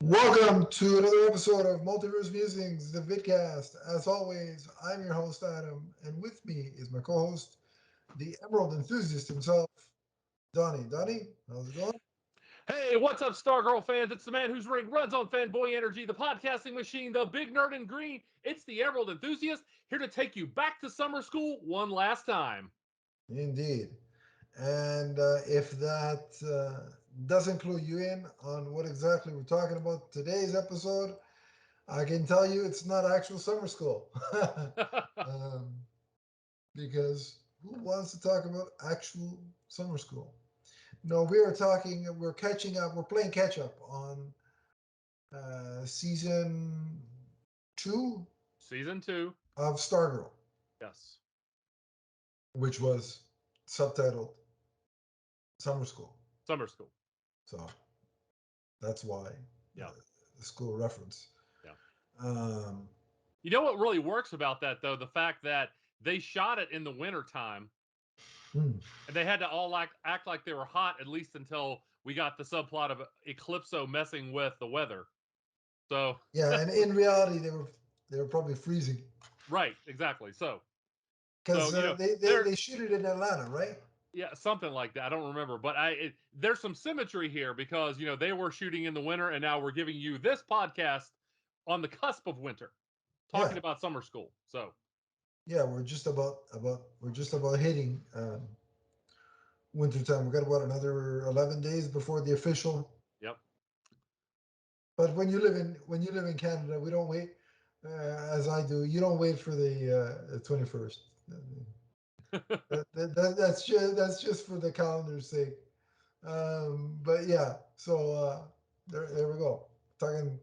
Welcome to another episode of Multiverse Musings, the Vidcast. As always, I'm your host, Adam, and with me is my co-host, the Emerald enthusiast himself, Donnie. Donnie, how's it going? Hey, what's up, Stargirl fans? It's the man whose ring runs on fanboy energy, the podcasting machine, the big nerd in green. It's the Emerald Enthusiast, here to take you back to summer school one last time. Indeed. And if that doesn't clue you in on what exactly we're talking about today's episode, I can tell you it's not actual summer school. um, because who wants to talk about actual summer school? No, we're catching up, we're playing catch up on season two Season 2. of Stargirl, Yes. which was subtitled Summer School. Summer school. So that's why Yeah. the school reference. Yeah. Um, You know what really works about that, though? The fact that they shot it in the wintertime hmm. and they had to all act like they were hot, at least until we got the subplot of Eclipso messing with the weather. So, Yeah, and in reality, they were probably freezing right, exactly. So because you know, they they're shoot it in Atlanta, right? yeah, something like that. I don't remember, but there's some symmetry here because they were shooting in the winter, and now we're giving you this podcast on the cusp of winter, talking Yeah, about summer school. So yeah, we're just about hitting wintertime. We got about another 11 days before the official. yep. But when you live in Canada, we don't wait as I do. You don't wait for the 21st. That's just for the calendar's sake. But yeah, so there we go. Talking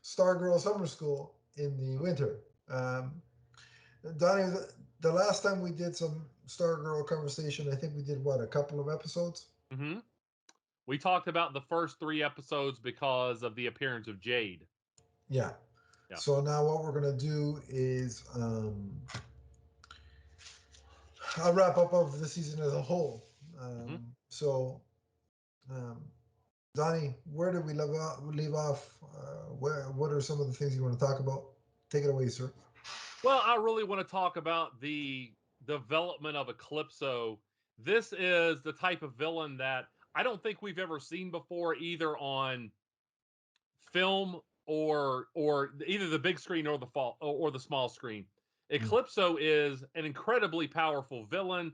Stargirl Summer School in the winter. Donnie, the last time we did some Stargirl conversation, I think we did what, a couple of episodes? hmm We talked about the first 3 episodes because of the appearance of Jade. Yeah. Yeah. So now what we're gonna do is a wrap up of the season as a whole. hmm So, um, Donnie, where did we leave off? What are some of the things you want to talk about? Take it away, sir. Well, I really want to talk about the development of Eclipso. This is the type of villain that I don't think we've ever seen before, either on film or either the big screen or the small screen. Mm, Eclipso is an incredibly powerful villain.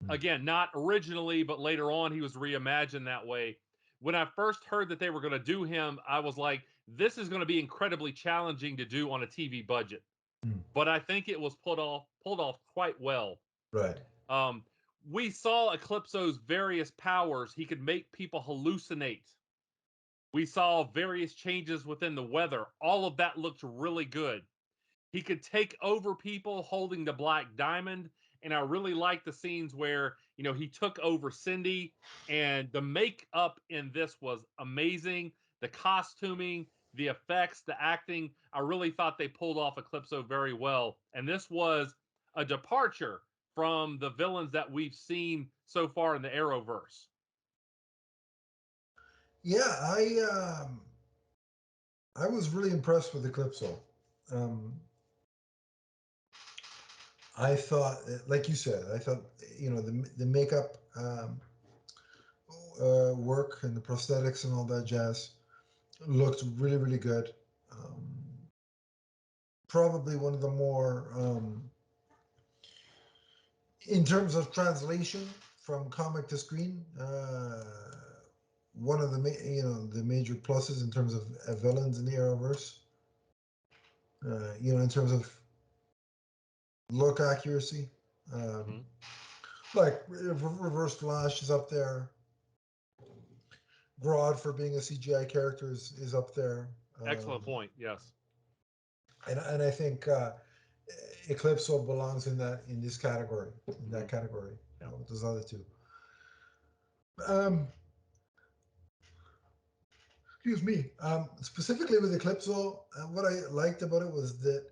mm, Again, not originally, but later on he was reimagined that way. When I first heard that they were going to do him, I was like, this is going to be incredibly challenging to do on a TV budget. mm. But I think it was pulled off quite well. Right. Um, we saw Eclipso's various powers. He could make people hallucinate. We saw various changes within the weather. All of that looked really good. He could take over people holding the Black Diamond. And I really liked the scenes where, he took over Cindy, and the makeup in this was amazing. The costuming, the effects, the acting. I really thought they pulled off Eclipso very well. And this was a departure from the villains that we've seen so far in the Arrowverse. Yeah, I was really impressed with Eclipso. Um, I thought, like you said, I thought the makeup work and the prosthetics and all that jazz looked really really good. Um, Probably one of the more in terms of translation from comic to screen, one of the major pluses in terms of villains in the Arrowverse. In terms of look accuracy, um, Mm-hmm. like Reverse Flash is up there. Grodd for being a CGI character is up there. Excellent point. Yes. And I think Eclipso belongs in this category, in Mm-hmm. that category, Yeah. with those other two. Um, Excuse me. Specifically with Eclipso, what I liked about it was that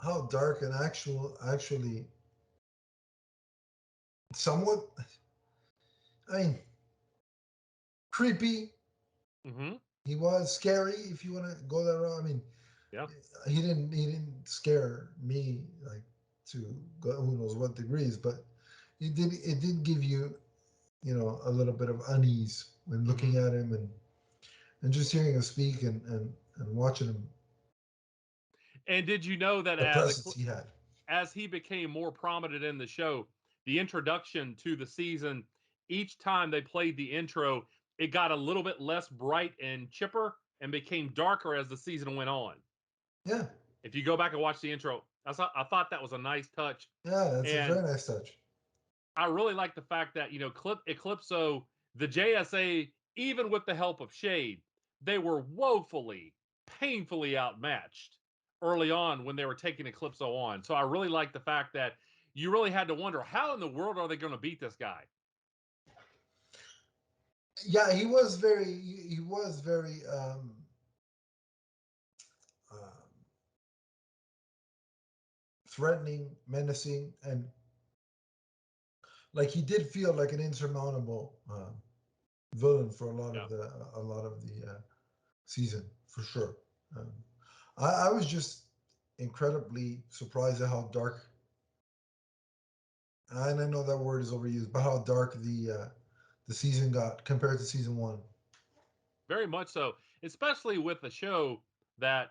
how dark and actually somewhat, I mean, creepy, Mm-hmm. He was scary if you want to go that route. I mean, Yeah. he didn't scare me like to who knows what degrees, but it did give you a little bit of unease when Hmm. looking at him and just hearing him speak and watching him, And did you know that the presence he had. as he became more prominent in the show, the introduction to the season, each time they played the intro, it got a little bit less bright and chipper and became darker as the season went on. Yeah, If you go back and watch the intro, I thought that was a nice touch. yeah, that's a And very nice touch. I really like the fact that, Eclipso, the JSA, even with the help of Shade, they were woefully, painfully outmatched early on when they were taking Eclipso on. So I really like the fact that you really had to wonder how in the world are they going to beat this guy? Yeah, he was very um, threatening, menacing, and like he did feel like an insurmountable villain for Yeah. a lot of the season for sure. Um, I was just incredibly surprised at how dark, and I know that word is overused, but how dark the season got compared to season one. Very much so, especially with a show that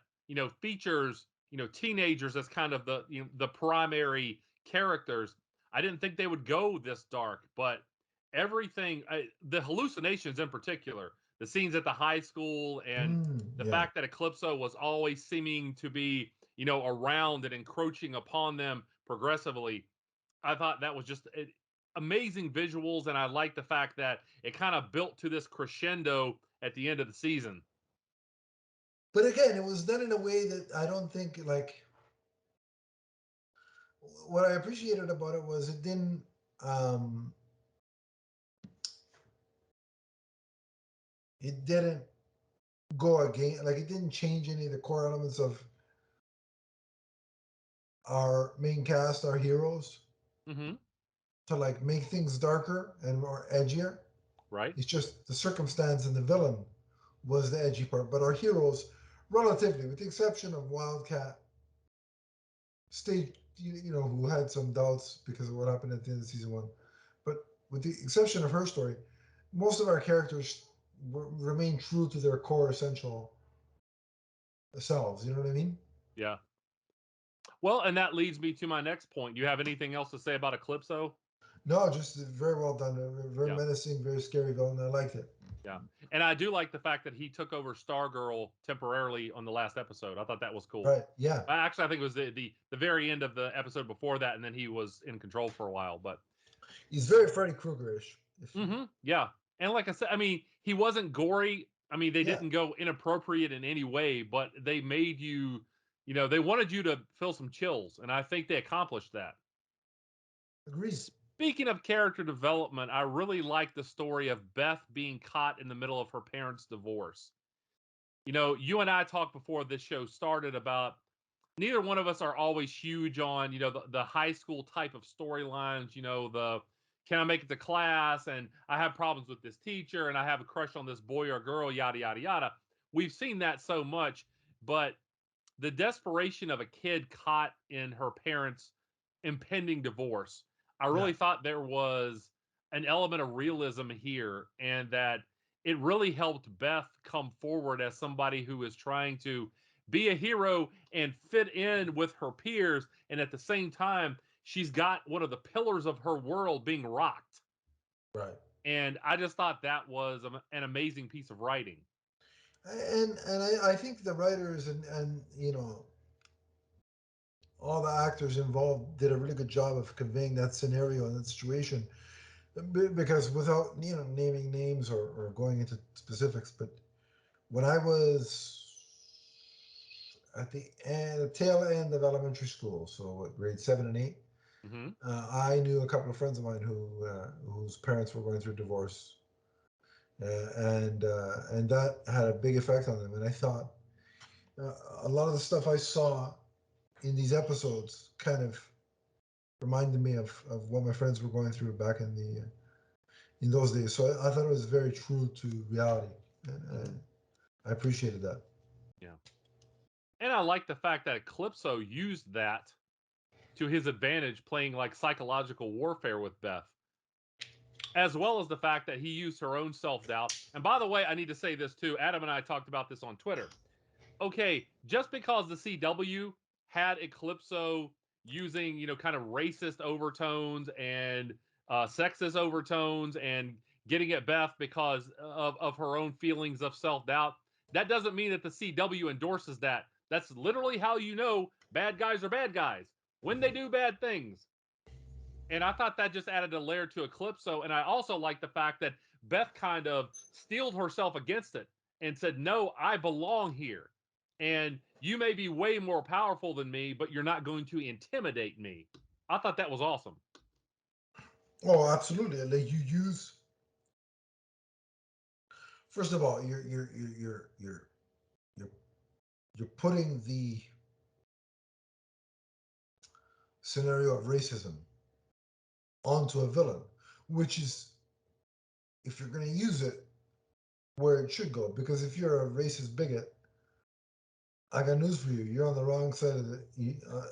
features teenagers as kind of the primary characters. I didn't think they would go this dark, but the hallucinations in particular, the scenes at the high school, and the Yeah, fact that Eclipso was always seeming to be around and encroaching upon them progressively. I thought that was just amazing visuals, and I like the fact that it kind of built to this crescendo at the end of the season. but again, it was done in a way that I don't think like what I appreciated about it was um, it didn't go again, like it didn't change any of the core elements of our main cast, our heroes, Mm-hmm. to like make things darker and more edgier. Right? It's just the circumstance and the villain was the edgy part, but our heroes, relatively, with the exception of Wildcat, stayed, who had some doubts because of what happened at the end of season one, but with the exception of her story, most of our characters remain true to their core essential selves. You know what I mean? Yeah. Well, and that leads me to my next point. Do you have anything else to say about Eclipso? No, just very well done. Very Yeah. menacing, very scary villain. I liked it. Yeah. And I do like the fact that he took over Stargirl temporarily on the last episode. I thought that was cool. Right? Yeah, Actually, I think it was the very end of the episode before that, and then he was in control for a while. But he's very Freddy Kruegerish. If you, yeah. And like I said, I mean, he wasn't gory. I mean, they yeah, didn't go inappropriate in any way, but they made you, they wanted you to feel some chills, and I think they accomplished that. agreed. Speaking of character development, I really like the story of Beth being caught in the middle of her parents' divorce. You and I talked before this show started about neither one of us are always huge on, the high school type of storylines, the can I make it to class, and I have problems with this teacher, and I have a crush on this boy or girl, yada yada yada. We've seen that so much, but the desperation of a kid caught in her parents' impending divorce. I Yeah, really thought there was an element of realism here, and that it really helped Beth come forward as somebody who is trying to be a hero and fit in with her peers. And at the same time, she's got one of the pillars of her world being rocked. right. And I just thought that was an amazing piece of writing. And I think the writers and all the actors involved did a really good job of conveying that scenario and that situation. Because without naming names or going into specifics, but when I was at the tail end of elementary school, so what, grade 7 and 8, Mm-hmm. I knew a couple of friends of mine whose parents were going through divorce, and that had a big effect on them. And I thought a lot of the stuff I saw in these episodes kind of reminded me of what my friends were going through back in those days. So I thought it was very true to reality. And, Mm-hmm. and I appreciated that. Yeah. And I like the fact that Calypso used that to his advantage, playing like psychological warfare with Beth, as well as the fact that he used her own self doubt. And by the way, I need to say this too. Adam and I talked about this on Twitter. Okay, just because the CW had Eclipso using, kind of racist overtones and sexist overtones and getting at Beth because of her own feelings of self doubt, that doesn't mean that the CW endorses that. That's literally how you know bad guys are bad guys when they do bad things. And I thought that just added a layer to Eclipso. And I also like the fact that Beth kind of steeled herself against it and said, no, I belong here. And you may be way more powerful than me, but you're not going to intimidate me. I thought that was awesome. Oh, absolutely. Like you use first of all, you're you're putting the scenario of racism onto a villain, which is if you're going to use it where it should go. Because if you're a racist bigot, I got news for you. You're on the wrong side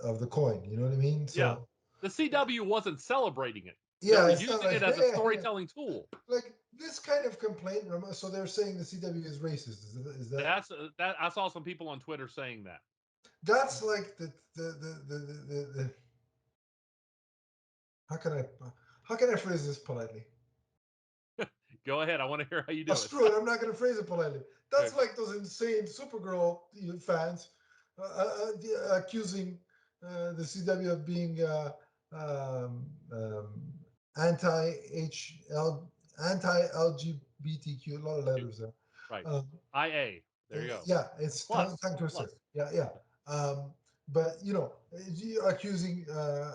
of the coin. You know what I mean? Yeah. So The CW wasn't celebrating it, they yeah, were it's not using like it as a storytelling tool. like this kind of complaint. So they're saying the CW is racist. Is that That I saw some people on Twitter saying that. that's like the how can I how can I phrase this politely? Go ahead. I want to hear how you Oh, do it. screw it. I'm not going to phrase it politely. That's like those insane Supergirl fans accusing the CW of being um, um, anti HL anti LGBTQ. A lot of letters there. Right. Um, IA. There you go. yeah, it's Plus. tongue twister. Plus. Yeah, yeah. But accusing uh,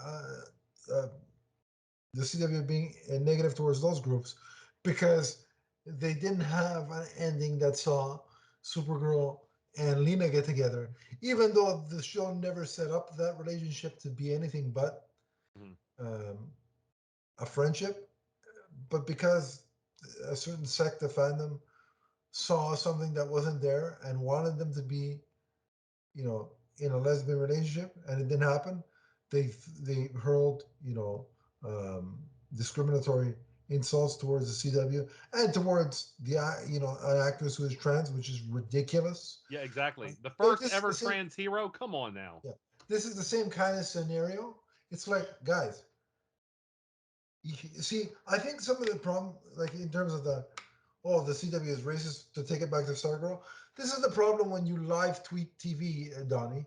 the CW being negative towards those groups because they didn't have an ending that saw Supergirl and Lena get together, even though the show never set up that relationship to be anything but Mhm. um, a friendship. But because a certain sect of fandom saw something that wasn't there and wanted them to be, in a lesbian relationship, and it didn't happen, they they hurled, um, discriminatory insults towards the CW and towards the an actress who is trans, which is ridiculous. Yeah, exactly. The But first this is ever the same. trans hero. Come on now. Yeah, this is the same kind of scenario. It's like, guys, see, I think some of the problem, like in terms of the CW is racist, to take it back to Stargirl. This is the problem when you live tweet TV, Donnie.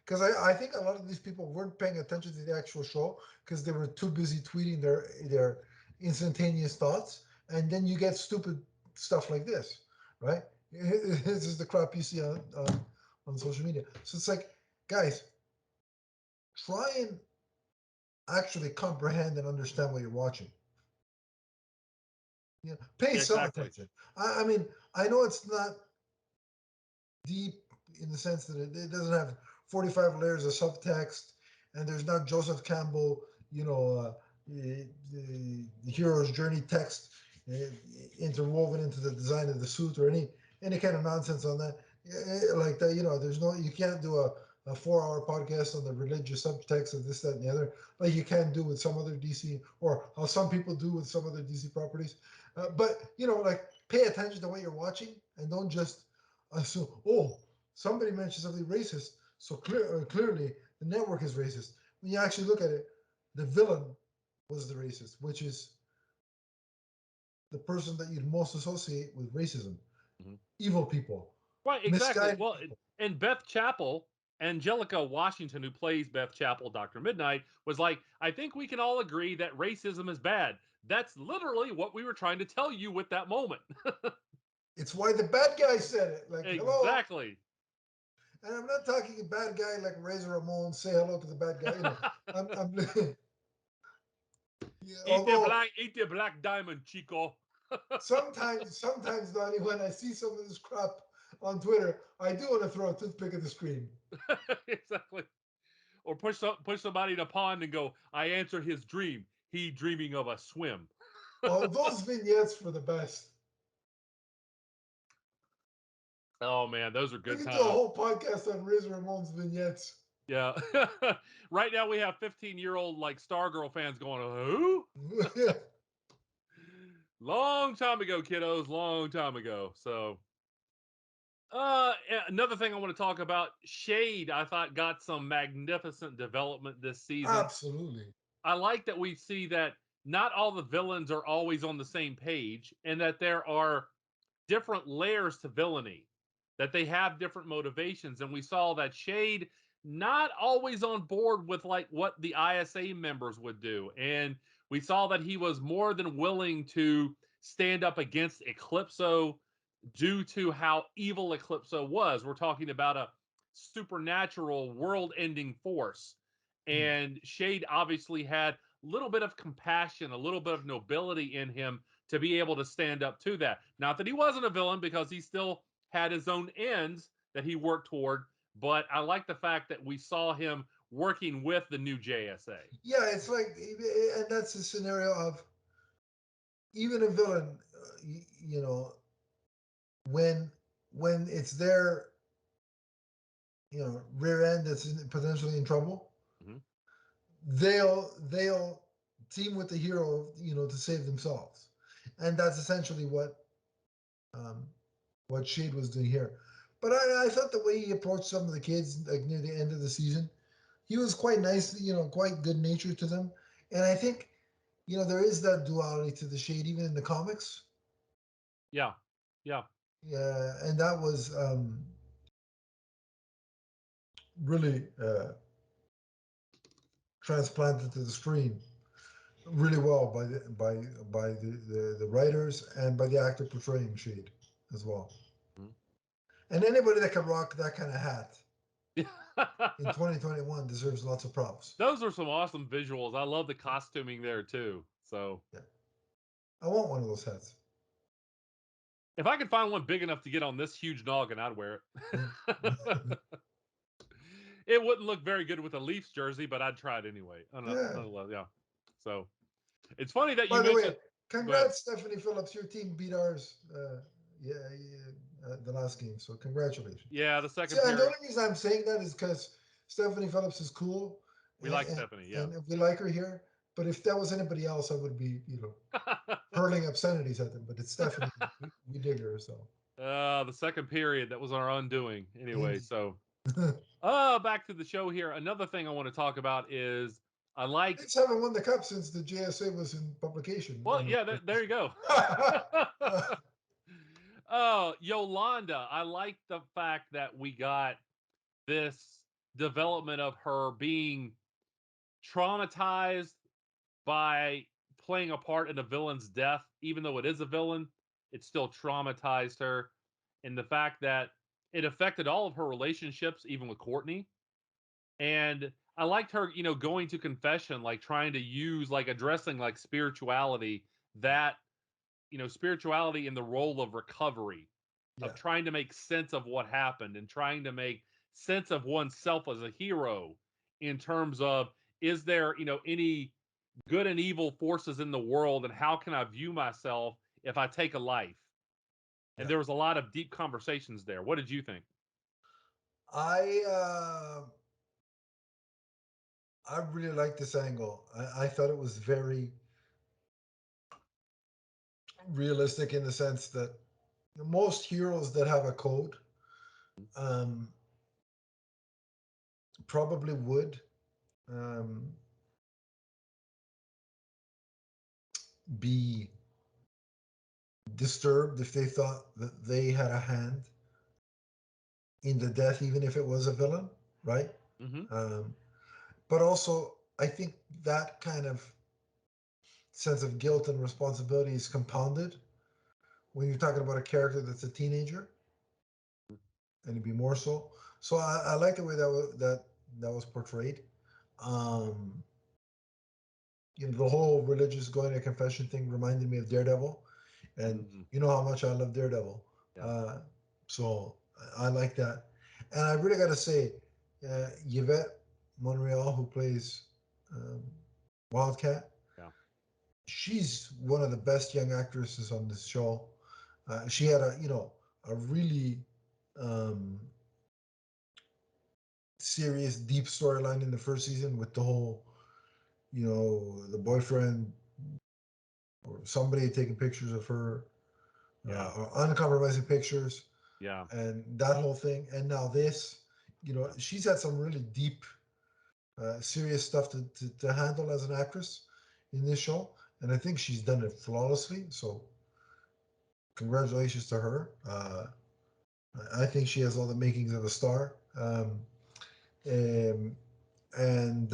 Because I think a lot of these people weren't paying attention to the actual show because they were too busy tweeting their instantaneous thoughts. And then you get stupid stuff like this, right? This is the crap you see on social media. So it's like, guys, try and actually comprehend and understand what you're watching. Yeah, pay Yeah, some exactly. attention. I mean, I know it's not deep in the sense that it doesn't have 45 layers of subtext, and there's not Joseph Campbell, the hero's journey text uh, interwoven into the design of the suit or any kind of nonsense on that. Like that, there's no, you can't do a 4 hour podcast on the religious subtext of this, that, and the other, like you can do with some other DC, or how some people do with some other DC properties. But, like pay attention to what you're watching and don't just assume, oh, somebody mentioned something racist, so clearly the network is racist. When you actually look at it, the villain was the racist, which is the person that you'd most associate with racism. Mhm. Evil people, Right, exactly. misguided Well, people. and Beth Chapel, Angelica Washington, who plays Beth Chapel, Dr. Midnight, was like, I think we can all agree that racism is bad. That's literally what we were trying to tell you with that moment. It's why the bad guy said it. Like, hello. Exactly. And I'm not talking a bad guy like Razor Ramon, say hello to the bad guy. I'm yeah, although Eat the black diamond, Chico. sometimes, Donnie, when I see some of this crap on Twitter, I do want to throw a toothpick at the screen. Exactly. Or push somebody in a pond and go, I answered his dream. He dreaming of a swim. Oh, those vignettes for the best. Oh man, those are We good could do a times. whole podcast on Razor Ramon's vignettes. Yeah. Right now we have 15-year-old like Stargirl fans going, "Who?" Long time ago, kiddos, long time ago. So, another thing I want to talk about, Shade, I thought got some magnificent development this season. Absolutely. I like that we see that not all the villains are always on the same page and that there are different layers to villainy, that they have different motivations. And we saw that Shade not always on board with like what the ISA members would do. And we saw that he was more than willing to stand up against Eclipso due to how evil Eclipso was. We're talking about a supernatural world ending force. Hmm. And Shade obviously had a little bit of compassion, a little bit of nobility in him to be able to stand up to that. Not that he wasn't a villain, because he still had his own ends that he worked toward, but I like the fact that we saw him working with the new JSA. Yeah, it's like, and that's a scenario of even a villain, you know, when when it's their, rear end that's potentially in trouble, Mm-hmm. they'll team with the hero, to save themselves, and that's essentially um, what Shade was doing here. But I thought the way he approached some of the kids, like near the end of the season, he was quite nice, quite good natured to them, and I think, there is that duality to the Shade even in the comics. Yeah. Yeah. Yeah, and that was really transplanted to the screen really well by the writers and by the actor portraying Shade as well. Mm-hmm. And anybody that can rock that kind of hat Yeah. in 2021 deserves lots of props. Those are some awesome visuals. I love the costuming there too. So Yeah, I want one of those hats. if I could find one big enough to get on this huge noggin, I'd wear it. It wouldn't look very good with a Leafs jersey, but I'd try it anyway. I don't know. Yeah. Nonetheless, yeah. So it's funny that you By the way, mentioned. Go ahead. congrats, Stephanie Phillips. Your team beat ours. Yeah, the last game. So congratulations. Yeah, the See, second and the period. only reason I'm saying that is because Stephanie Phillips is cool, We like Stephanie. Yeah. and we like her here. But if that was anybody else, I would be, hurling obscenities at them. But it's Stephanie. We dig her. So The second period, that was our undoing. Anyway, indeed. so back to the show here. Another thing I want to talk about is I liked. Knicks haven't won the cup since the JSA was in publication. Well, yeah, there you go. Oh, Yolanda, I like the fact that we got this development of her being traumatized by playing a part in a villain's death. Even though it is a villain, it still traumatized her. And the fact that it affected all of her relationships, even with Courtney. And I liked her, going to confession, like trying to use, like addressing like spirituality, that, spirituality in the role of recovery, of Yeah. trying to make sense of what happened and trying to make sense of oneself as a hero in terms of, is there, any good and evil forces in the world, and how can I view myself if I take a life? And Yeah. there was a lot of deep conversations there. What did you think? I uh, I really like this angle. I thought it was very realistic in the sense that most heroes that have a code um, probably would um, be disturbed if they thought that they had a hand in the death, even if it was a villain, right? Mm-hmm. Um, but also, I think that kind of sense of guilt and responsibility is compounded when you're talking about a character that's a teenager, and it'd be more so. So I like the way that was portrayed. Um, the whole religious going to confession thing reminded me of Daredevil, and Mm-hmm. you know how much I love Daredevil. Yeah. So I like that, and I really got to say, Yvette Monreal, who plays um, Wildcat, Yeah. she's one of the best young actresses on this show. She had a really um, serious, deep storyline in the first season with the whole, the boyfriend or somebody taking pictures of her, Yeah. or uncompromising pictures, Yeah. and that whole thing. And now this, Yeah. she's had some really deep, serious stuff to handle as an actress in this show. And I think she's done it flawlessly. So congratulations to her. I think she has all the makings of a star. Um, and and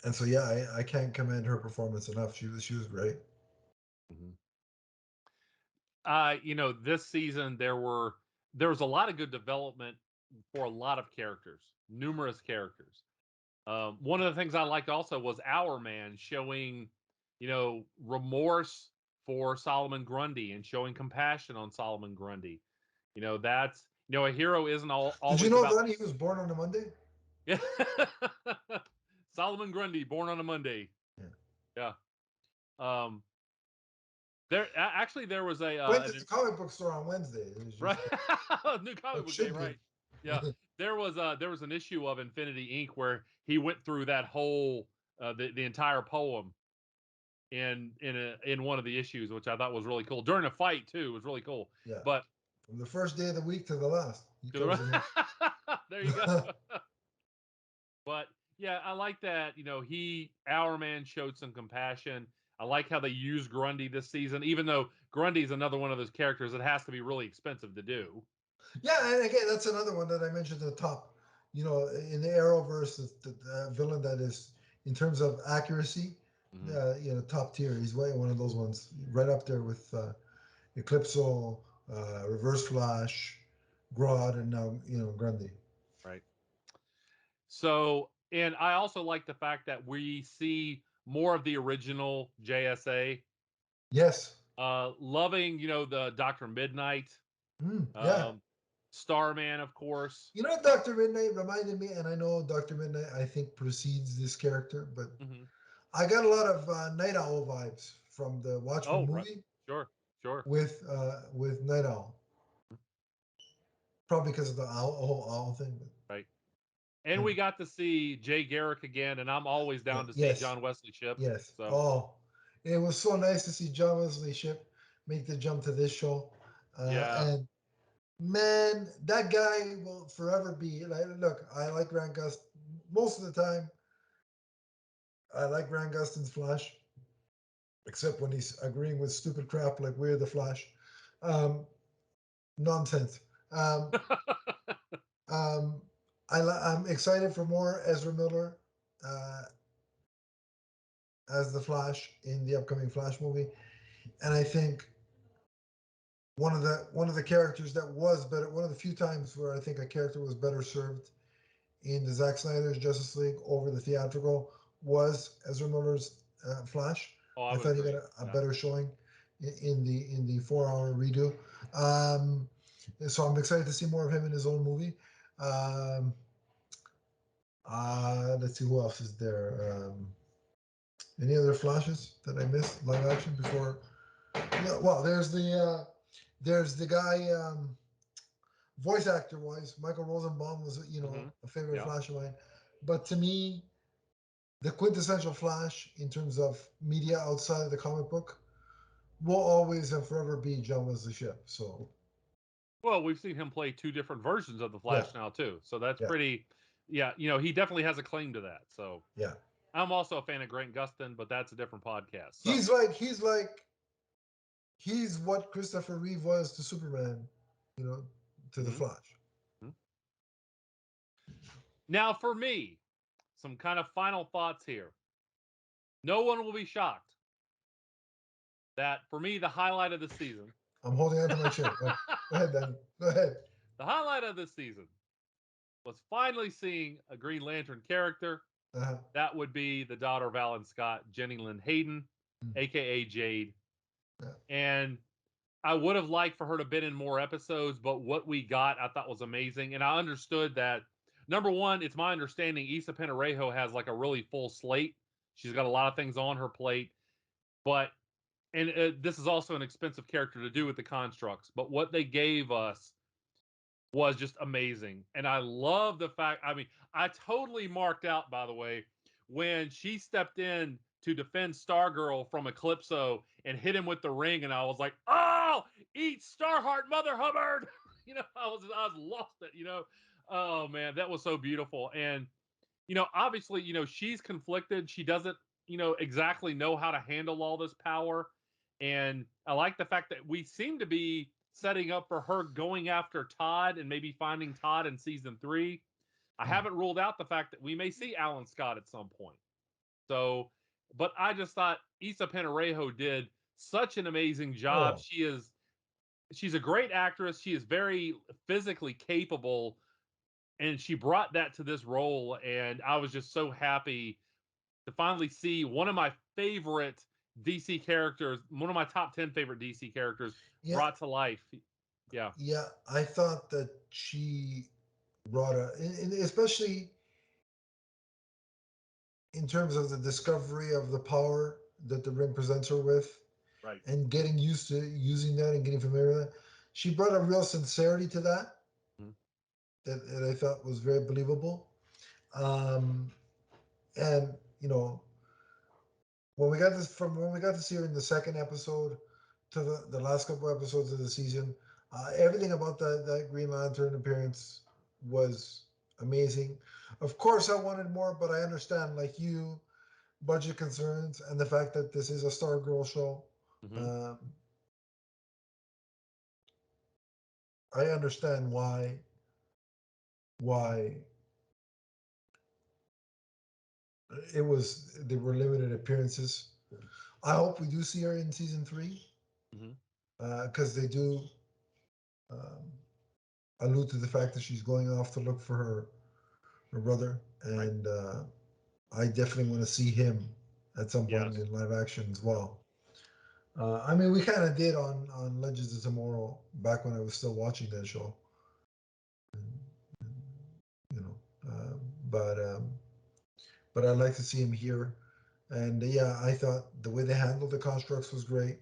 and so yeah, I can't commend her performance enough. She was great. Mhm. This season there was a lot of good development for a lot of characters, numerous characters. One of the things I liked also was Our Man showing, remorse for Solomon Grundy and showing compassion on Solomon Grundy. That's a hero isn't Did you always know, about. Donnie, he was born on a Monday? Yeah. Solomon Grundy, born on a Monday. Yeah. Yeah. Um, actually there was a Went to the comic book store on Wednesday. It was right just new comic like book day, should be. right? Yeah, there was an issue of Infinity Inc. where he went through that whole the entire poem in one of the issues, which I thought was really cool during a fight too. It was really cool, Yeah. but From the first day of the week to the last, he to covers them all. the there you go. But yeah, I like that. Our Man showed some compassion. I like how they used Grundy this season, even though Grundy's another one of those characters that has to be really expensive to do. Yeah, and again, that's another one that I mentioned at the top. In the Arrowverse, the villain that is, in terms of accuracy, Hmm. top tier. He's way one of those ones, right up there with Eclipso, Reverse Flash, Grodd, and now Grundy. Right. So, and I also like the fact that we see more of the original JSA. Yes. Loving, the Doctor Midnight, Yeah. um, Starman, of course. Doctor Midnight reminded me, and I know Doctor Midnight I think precedes this character, but Hmm. I got a lot of Night Owl vibes from the Watchmen Oh, right. movie Sure, sure. with Night Owl. Probably because of the whole owl thing. But Right. And yeah, we got to see Jay Garrick again, and I'm always yeah, down to see yes, John Wesley Shipp. yes. So, Oh, it was so nice to see John Wesley Shipp make the jump to this show, yeah. and man, that guy will forever be. Like, look, I like Grant Gust most of the time. I like Grant Gustin's Flash, except when he's agreeing with stupid crap like "We're the Flash," um, nonsense. Um, um, I'm excited for more Ezra Miller uh, as the Flash in the upcoming Flash movie, and I think one of the characters that was better, one of the few times where I think a character was better served in the Zack Snyder's Justice League over the theatrical was Ezra Miller's Flash. Oh, I I would thought he got agree. a Yeah. better showing in the 4 hour redo. Um, so I'm excited to see more of him in his own movie. Um, let's see who else is there. Any other flashes that I missed live action before? Yeah, well, there's the guy, voice actor wise. Michael Rosenbaum was Hmm. a favorite Yeah. Flash of mine, but to me, the quintessential Flash in terms of media outside of the comic book will always and forever be John Wesley Shipp. So Well, we've seen him play two different versions of the yeah, Flash now too, so that's yeah, pretty. Yeah, he definitely has a claim to that. So yeah. I'm also a fan of Grant Gustin, but that's a different podcast. So He's like he's what Christopher Reeve was to Superman, you know, to the mhm, Flash. mhm. Now for me, some kind of final thoughts here. No one will be shocked that for me the highlight of the season, I'm holding onto my chair. Go ahead, Danny. Go ahead. the highlight of this season was finally seeing a Green Lantern character. Uh-huh. That would be the daughter of Alan Scott, Jenny Lynn Hayden, aka Jade. Yeah. And I would have liked for her to have been in more episodes, but what we got I thought was amazing. And I understood that number one, it's my understanding Issa Penarejo has like a really full slate. She's got a lot of things on her plate, but and this is also an expensive character to do with the constructs, but what they gave us was just amazing. And I love the fact, I mean, I totally marked out, by the way, when she stepped in to defend Stargirl from Eclipso and hit him with the ring, and I was like, "Oh, eat Starheart, Mother Hubbard!" I was lost it. Oh man, that was so beautiful. And obviously, she's conflicted. She doesn't, exactly know how to handle all this power. And I like the fact that we seem to be setting up for her going after Todd and maybe finding Todd in season 3. I Hmm. haven't ruled out the fact that we may see Alan Scott at some point. So, but I just thought Issa Penarejo did such an amazing job. Oh, She's a great actress. She is very physically capable, and she brought that to this role. And I was just so happy to finally see one of my favorite DC characters, one of my top 10 favorite DC characters yeah, brought to life. Yeah, yeah. I thought that she brought especially in terms of the discovery of the power that the ring presents her with, right. and getting used to using that and getting familiar with it. She brought a real sincerity to that Mhm. that I thought was very believable. Um, and when we got to see her in the second episode to the last couple episodes of the season, everything about that Green Lantern appearance was amazing. Of course, I wanted more, but I understand, like you, budget concerns and the fact that this is a Stargirl show. Hmm. Um, I understand why it was they were limited appearances. I hope we do see her in season 3 Hmm. because they do um, allude to the fact that she's going off to look for her brother, Right. and I definitely want to see him at some point Yes. in live action as well. I mean, we kind of did on Legends of Tomorrow back when I was still watching that show, you know. But but I'd like to see him here. And yeah, I thought the way they handled the constructs was great.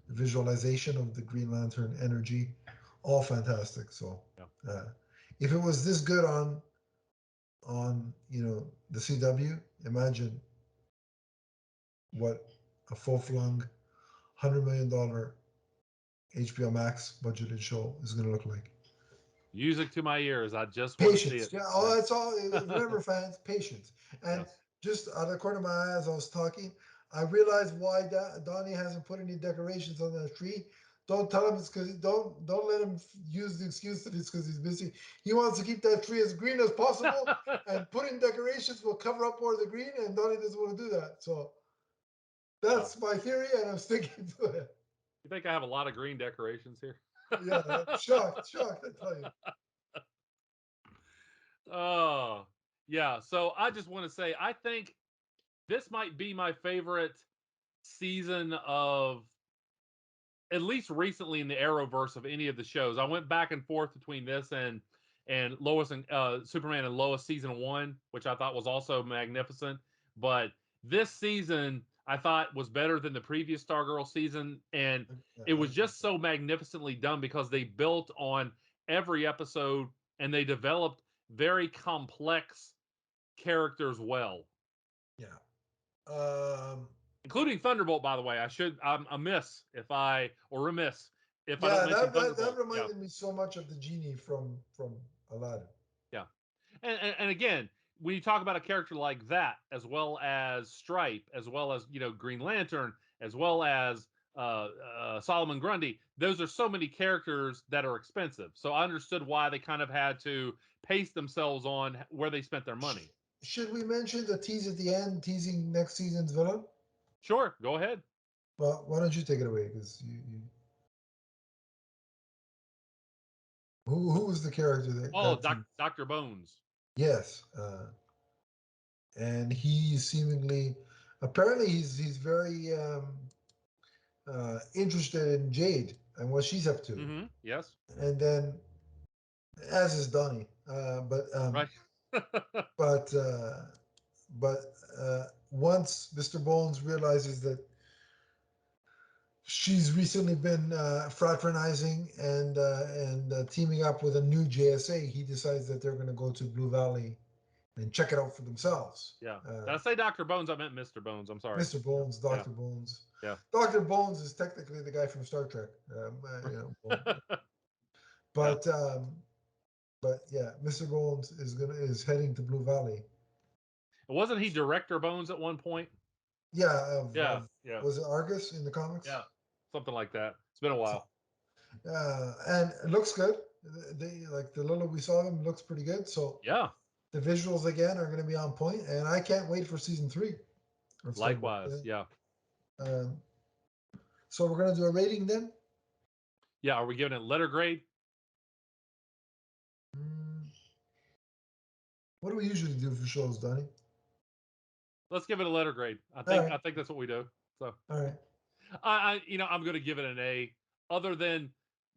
The Hmm. visualization of the Green Lantern energy, all fantastic. So Yeah. uh, if it was this good on the CW, imagine what a full flung $100 million HBO Max budgeted show is going to look like. Music to my ears. I just want to see Patience, it. yeah. Oh, that's all. Remember, fans, patience. And Yes. just out of the corner of my eye, as I was talking, I realized why Donnie hasn't put any decorations on the tree. Don't tell him it's because don't let him use the excuse that it's because he's busy. He wants to keep that tree as green as possible, and putting decorations will cover up more of the green, and Donnie doesn't want to do that. So Yeah. that's my theory, and I'm sticking to it. You think I have a lot of green decorations here? Yeah, I'm shocked, shocked. I tell you. Oh, yeah. So I just want to say, I think this might be my favorite season of, at least recently, in the Arrowverse, of any of the shows. I went back and forth between this and Lois and Superman and Lois season 1, which I thought was also magnificent. But this season I thought was better than the previous Stargirl season, and it I was agree. just so magnificently done because they built on every episode and they developed very complex characters well, Yeah. Um, including Thunderbolt. By the way, I'm amiss if I or remiss if I don't Yeah, mention that Thunderbolt. Yeah, reminded me so much of the genie from Aladdin. yeah. And again, when you talk about a character like that, as well as Stripe, as well as Green Lantern, as well as Solomon Grundy, those are so many characters that are expensive. So I understood why they kind of had to pace themselves on where they spent their Sh- money. should we mention the tease at the end, teasing next season's villain? Sure, go ahead. Well, why don't you take it away? Because who was the character that Oh, got teased? Dr. Bones. Yes, and he seemingly, apparently, he's very interested in Jade and what she's up to, Mm-hmm. Yes. and then as is Donnie, Right. but but once Mr. Bones realizes that She's recently been fraternizing and teaming up with a new JSA. He decides that they're going to go to Blue Valley and check it out for themselves. Yeah. Did I say Dr. Bones? I meant Mr. Bones. I'm sorry. Mr. Bones, Yeah. Doctor Bones. Yeah. Doctor Bones is technically the guy from Star Trek. Yeah. But yeah, Mr. Bones is heading to Blue Valley. Wasn't he Director Bones at one point? Yeah, Yeah. Yeah. was it Argus in the Yeah. comics? Something like that. It's been a while. And it looks good. They like the little we saw them looks pretty good. So Yeah. the visuals again are going to be on point, and I can't wait for season 3 of Stargirl. Likewise. Yeah. Um, so we're going to do a rating then. Yeah. Are we giving it letter grade? Mm, what do we usually do for shows, Donnie? Let's give it a letter grade. All right, I think that's what we do. So all right. I'm going to give it an A. Other than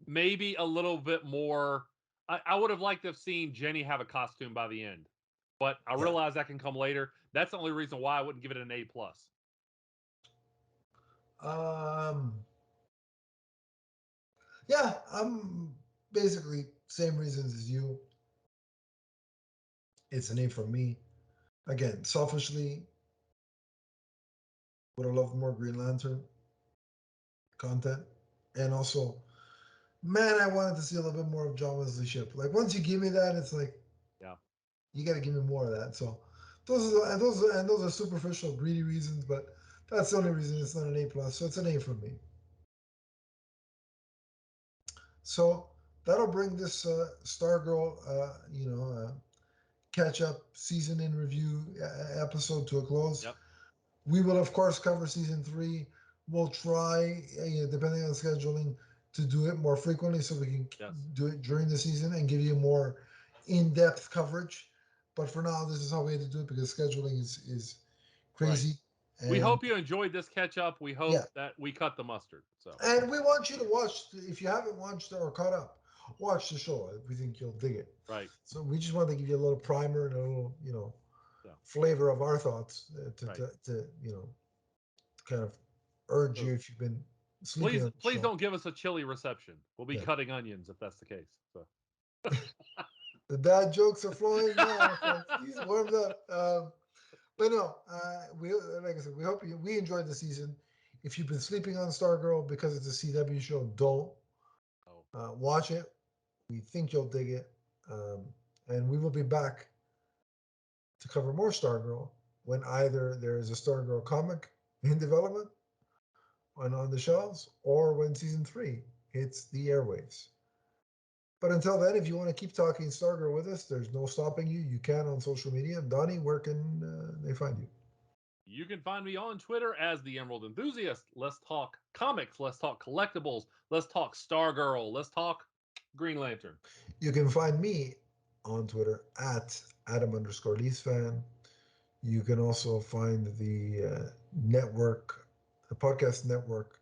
maybe a little bit more. I would have liked to have seen Jenny have a costume by the end, but I Yeah. realize that can come later. That's the only reason why I wouldn't give it an A plus. Um, yeah, I'm basically same reasons as you. It's a name for me. Again, selfishly, would have loved more Green Lantern content, and also, man, I wanted to see a little bit more of John Wesley Shipp. Like once you give me that, it's like Yeah. you got to give me more of that. So those are superficial, greedy reasons, but that's the only reason it's not an A plus. So it's an A for me. So that'll bring this Stargirl, catch up season in review episode to a close. Yep. We will of course cover season 3. We'll try, depending on scheduling, to do it more frequently so we can Yes. do it during the season and give you more in-depth coverage. But for now, this is how we had to do it because scheduling is Right. crazy. We And hope you enjoyed this catch up. We yeah, hope that we cut the mustard. So, and we want you to watch, if you haven't watched or caught up, watch the show. We think you'll dig it. right. So we just want to give you a little primer and a little, So, flavor of our thoughts right. to kind of urge So you if you've been sleeping on the please show. don't give us a chilly reception. We'll be Yeah. cutting onions if that's the case. So, The bad jokes are flowing now, folks. He's warmed up. But no, we like I said, we enjoyed the season. If you've been sleeping on Stargirl because it's a CW show, don't oh, watch it. We think you'll dig it, and we will be back to cover more Stargirl when either there is a Stargirl comic in development and on the shelves, or when season 3 hits the airwaves. But until then, if you want to keep talking Stargirl with us, there's no stopping you. You can on social media. Donnie, where can they find you? you can find me on Twitter as the Emerald Enthusiast. Let's talk comics. Let's talk collectibles. Let's talk Stargirl. Let's talk Green Lantern. You can find me on Twitter at Adam underscore Leafs fan. You can also find the network, the podcast network,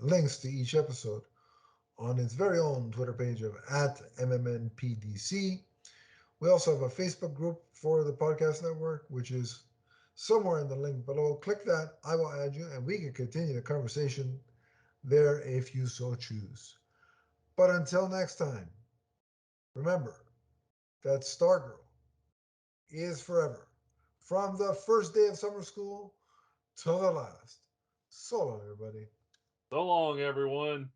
links to each episode on its very own Twitter page of at MMNPDC. We also have a Facebook group for the podcast network, which is somewhere in the link below. Click that, I will add you, and we can continue the conversation there if you so choose. But until next time, remember that Stargirl is forever. From the first day of summer school to the last. So long, everybody. So long, everyone.